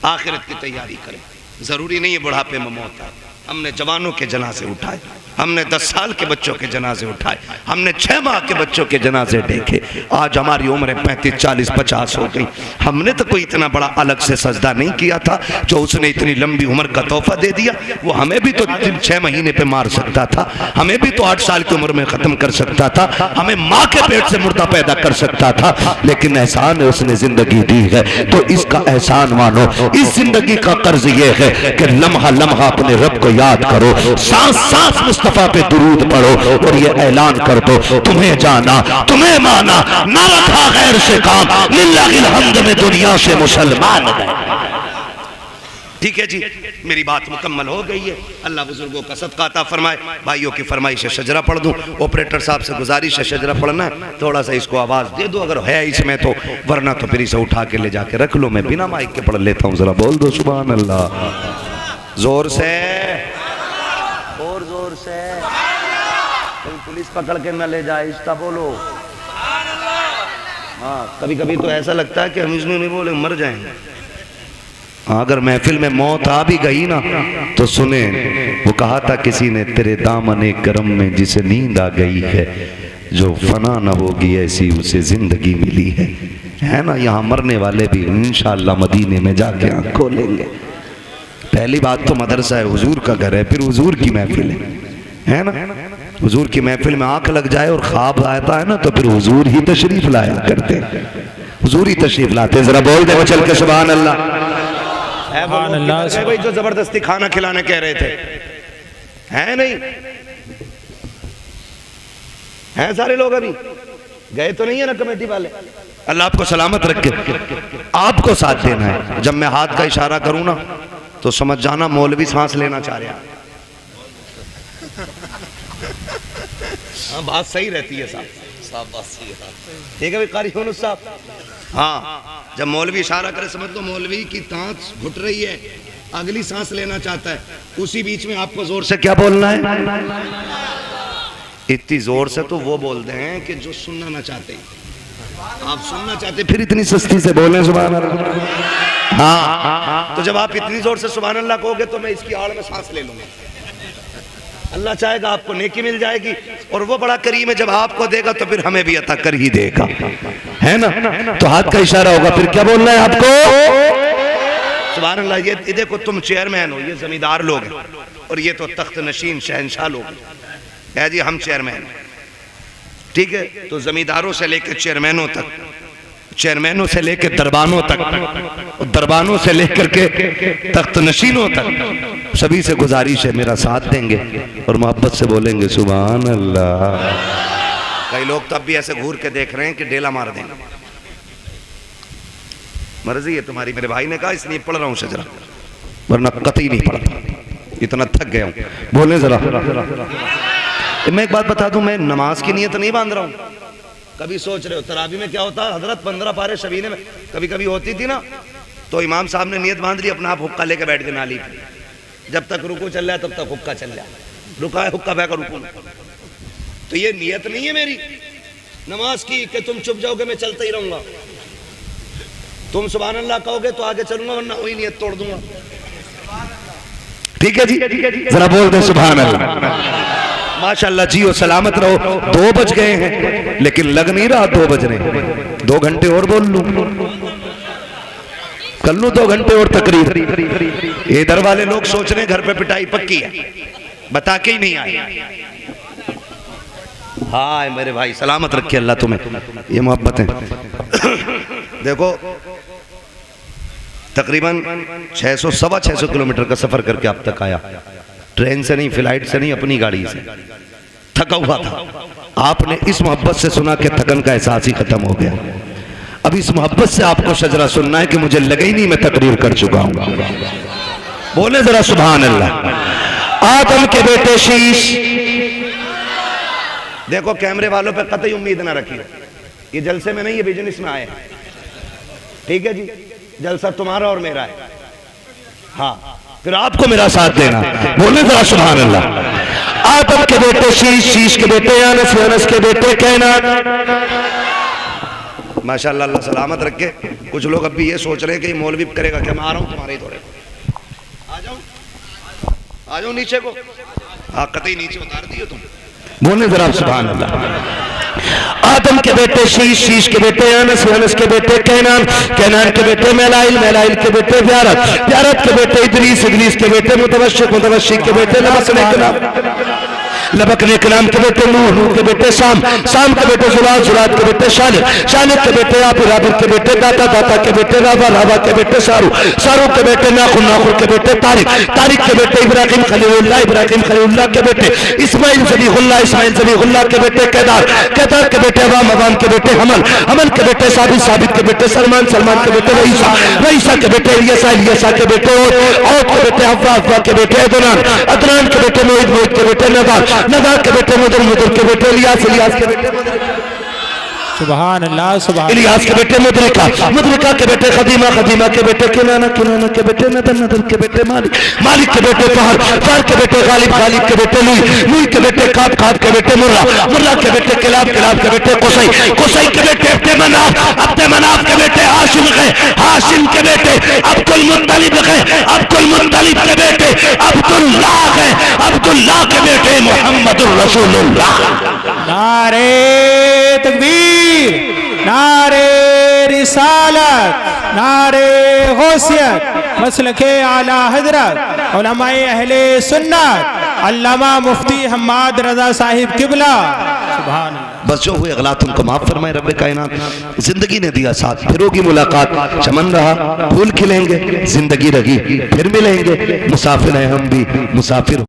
आखिरत की तैयारी करें। जरूरी नहीं है बुढ़ापे में मौत आए। हमने जवानों के जनाजे उठाए, हमने 10 साल के बच्चों के जनाजे उठाए, हमने 6 माह के बच्चों के जनाजे देखे। आज हमारी उम्र 35, 40, 50 हो गई। हमने तो कोई इतना बड़ा अलग से सजदा नहीं किया था जो उसने इतनी लंबी उम्र का तोहफा दे दिया। वो हमें भी तो 6 महीने पे मार सकता था, हमें भी तो 8 साल की उम्र में खत्म कर सकता था, हमें माँ के पेट से मुर्दा पैदा कर सकता था, लेकिन एहसान है उसने जिंदगी दी है तो इसका एहसान मानो। इस जिंदगी का कर्ज ये है कि लम्हा लम्हा अपने रब को याद करो, सांस सांस मुस्तफा पे दुरूद पढ़ो और ये ऐलान कर दो तुम्हें जाना तुम्हें माना, ना रखा गैर से काम, लिल्लाहिल हम्द में दुनिया से मुसलमान गए। ठीक है जी, मेरी बात मुकम्मल हो गई है। अल्लाह बुजुर्गों का सदका अता फरमाए। भाइयों की फरमाइश है शजरा पढ़ दूं, ऑपरेटर साहब से गुजारिश है शजरा पढ़ना है, थोड़ा सा इसको आवाज़ दे दो अगर है इसमें तो, वरना तो फिर इसे उठा के ले जाके रख लो, मैं बिना माइक के पढ़ लेता हूँ। जरा बोल दो सुभान अल्लाह, जोर से और जोर से, पुलिस पकड़ के न ले जाए, इसका बोलो। हाँ, कभी कभी तो ऐसा लगता है कि हम इसमें नहीं बोले मर जाएंगे। अगर महफिल में मौत आ भी गई ना तो सुने, वो कहा था किसी ने, तेरे दामने करम में जिसे नींद आ गई है, जो फना न होगी ऐसी उसे जिंदगी मिली है ना। यहाँ मरने वाले भी इंशाअल्लाह मदीने में जाके आँख खोलेंगे। पहली बात तो मदरसा है, हुजूर का घर है, फिर हुजूर की महफिल है ना। हुजूर की महफिल में आंख लग जाए और ख्वाब आता है ना तो फिर हुजूर ही तशरीफ लाया करते, हुजूर ही तशरीफ लाते। जरा बोल दे वो चल के सुभान अल्लाह। भाई जो जबरदस्ती खाना खिलाने कह रहे थे, है नहीं है सारे लोग अभी गए तो नहीं है ना कमेटी वाले। अल्लाह आपको सलामत रखे, आपको साथ देना है। जब मैं हाथ का इशारा करूं ना तो समझ जाना मौलवी सांस लेना चाह रहा है। हाँ, बात सही रहती है साहब, बात सही है। ठीक है भाई कारी यूनुस साहब। हाँ, जब मौलवी इशारा करे समझ लो मौलवी की तांत घुट रही है, अगली सांस लेना चाहता है, उसी बीच में आपको जोर से क्या बोलना है। इतनी जोर से तो वो बोलते हैं कि जो सुनना ना चाहते, आप सुनना चाहते फिर इतनी सस्ती से बोले सुभान अल्लाह। हाँ, तो जब आप इतनी जोर से सुभान अल्लाह कहोगे तो मैं इसकी आड़ में सांस ले लूंगा। अल्लाह चाहेगा आपको नेकी मिल जाएगी, और वो बड़ा करीम है, जब आपको देगा तो फिर हमें भी अता कर ही देगा, है ना। तो हाथ का इशारा होगा, फिर क्या बोलना है आपको। सुभान अल्लाह। ये देखो तुम चेयरमैन हो, ये जमींदार लोग हैं, और ये तो तख्त नशीन शहनशाह लोग है जी, हम चेयरमैन, ठीक है। तो जमींदारों से लेकर चेयरमैनों तक, चेयरमैनों से लेकर दरबानों तक, दरबानों से लेकर के तख्त नशीनों तक, सभी से गुजारिश है मेरा साथ देंगे और मोहब्बत से बोलेंगे सुभान अल्लाह। कई लोग तो अब भी ऐसे घूर के देख रहे हैं कि डेला मार देंगे। मर्जी है तुम्हारी, मेरे भाई ने कहा इसलिए पढ़ रहा हूँ शजरा, वरना कतई नहीं पढ़ता, इतना थक गया हूँ। बोले जरा। मैं एक बात बता दूं, मैं नमाज की नीयत नहीं बांध रहा हूँ। कभी सोच रहे हो तरावी में क्या होता है हजरत, 15 पारे शबीने में कभी कभी होती थी ना, तो इमाम साहब ने नीयत बांध ली, अपना आप हुक्का लेके बैठ के नाली पे, जब तक रुकू चल रहा है तब तक हुक्का चल रहा है, रुका है हुक्का बहकर रुकू। तो ये नीयत नहीं है मेरी नमाज की कि तुम चुप जाओगे मैं चलता ही रहूंगा। तुम सुभान अल्लाह कहोगे तो आगे चलूंगा, वरना वही नीयत तोड़ दूंगा। ठीक है जी, जरा बोल दे सुभान अल्लाह। माशाल्लाह जियो सलामत रहो। 2 बज गए हैं लेकिन लग नहीं रहा 2 बज रहे। 2 घंटे और बोल लूं, कर लूं 2 घंटे और तकरीर। इधर वाले लोग सोच रहे हैं घर पे पिटाई पक्की है, बता के ही नहीं आए। हाय मेरे भाई सलामत रखे अल्लाह तुम्हें, ये मोहब्बतें। देखो तकरीबन 600 सवा 600 किलोमीटर का सफर करके अब तक आया, ट्रेन से नहीं, फ्लाइट से नहीं, अपनी गाड़ी से। थका हुआ था, आपने इस मोहब्बत से सुना कि थकन का एहसास ही खत्म हो गया। अब इस मोहब्बत से आपको शजरा सुनना है कि मुझे लगे ही नहीं मैं तकरीर कर चुका हूं। बोले जरा सुभान अल्लाह। आदम के बेटे शीश, देखो कैमरे वालों पे कतई उम्मीद ना रखिए, ये जलसे में नहीं, ये बिजनेस में आए, ठीक है जी। जलसा तुम्हारा और मेरा है, हाँ, फिर आपको मेरा साथ देना। बोले जरा सुभान अल्लाह। आदम के बेटे शीश, शीश के बेटे अनस, अनस के बेटे कैनान। माशाल्लाह अल्लाह सलामत रखे। कुछ लोग अब भी ये सोच रहे हैं कि मौलवी करेगा क्या, मैं आ रहा हूं तुम्हारे थोड़े, आ जाओ नीचे को, हाँ कतई नीचे उतार दियो तुम। बोले जरा सुभान अल्लाह। आदम के बेटे शीश, शीश के बेटे अनस, अनस के बेटे कैनान, कैनान के बेटे मेलाइल, मेलाइल के बेटे ब्यारत, ब्यारत के बेटे इदरीस, इदरीस के बेटे मुतवश्शिक, मुतवश्शिक के बेटे लबक ने कलाम के बेटे नूह, नूह के बेटे शाम, शाम के बेटे जुलाद, जुलाद के बेटे शालिद, शालिद के बेटे आबिर, आबिर के बेटे दाता, दाता के बेटे रावा, रावा के बेटे सारू, सारू के बेटे नाखुन, नाखुन के बेटे तारिक, तारिक के बेटे इब्राहिम खलीलुल्लाह, इब्राहिम खलीलुल्लाह के बेटे इस्माइल ज़बीहुल्लाह, इस्माइल ज़बीहुल्लाह के बेटे केदार, केदार के बेटे अवाम, अवाम के बेटे हमल, हमल के बेटे साबित, साबित के बेटे सलमान, सलमान के बेटे रईसा, रईसा के बेटे इलियासा, इलियासा के बेटे औद के बेटे हव्वा, हव्वा के बेटे अदनान, अदनान के बेटे मोहित, मोहित के बेटे नदार, नदार के बेटे मुदर, मुदर के बेटे इलियास, इलियास के बेटे सुभान अल्लाह, सुभान इलियास के बेटे मुद्रिका, मुद्रिका के बेटे खदीमा, खदीमा के बेटे किनाना, किनाना के बेटे नदर, नदर के बेटे मालिक, मालिक के बेटे फहर, फहर के बेटे गालिब, गालिब के बेटे लुई, लुई के बेटे काब, काब के बेटे मुर्रा, मुर्रा के बेटे किलाब, किलाब के बेटे कुसै, कुसै के बेटे अब्दे मनाफ, अब्दे मनाफ के बेटे हाशिम है, हाशिम के बेटे अब्दुल मुत्तलिब है, अब्दुल मुत्तलिब के बेटे अब्दुल्लाह है, अब्दुल्लाह के बेटे मुहम्मदुर रसूलुल्लाह। नारे तकबीर, नारे रिसालत, नारे गौसियत, मसलके आला हजरत उलमाए अहले सुन्नत अल्लामा मुफ्ती हम्माद रजा साहिब किबला। सुभान अल्लाह। बस जो हुए गलत उनको माफ फरमाए रब्बे कायनात। जिंदगी ने दिया साथ, फिर होगी मुलाकात, चमन रहा फूल खिलेंगे, जिंदगी रही फिर मिलेंगे, मुसाफिर हैं हम भी मुसाफिर।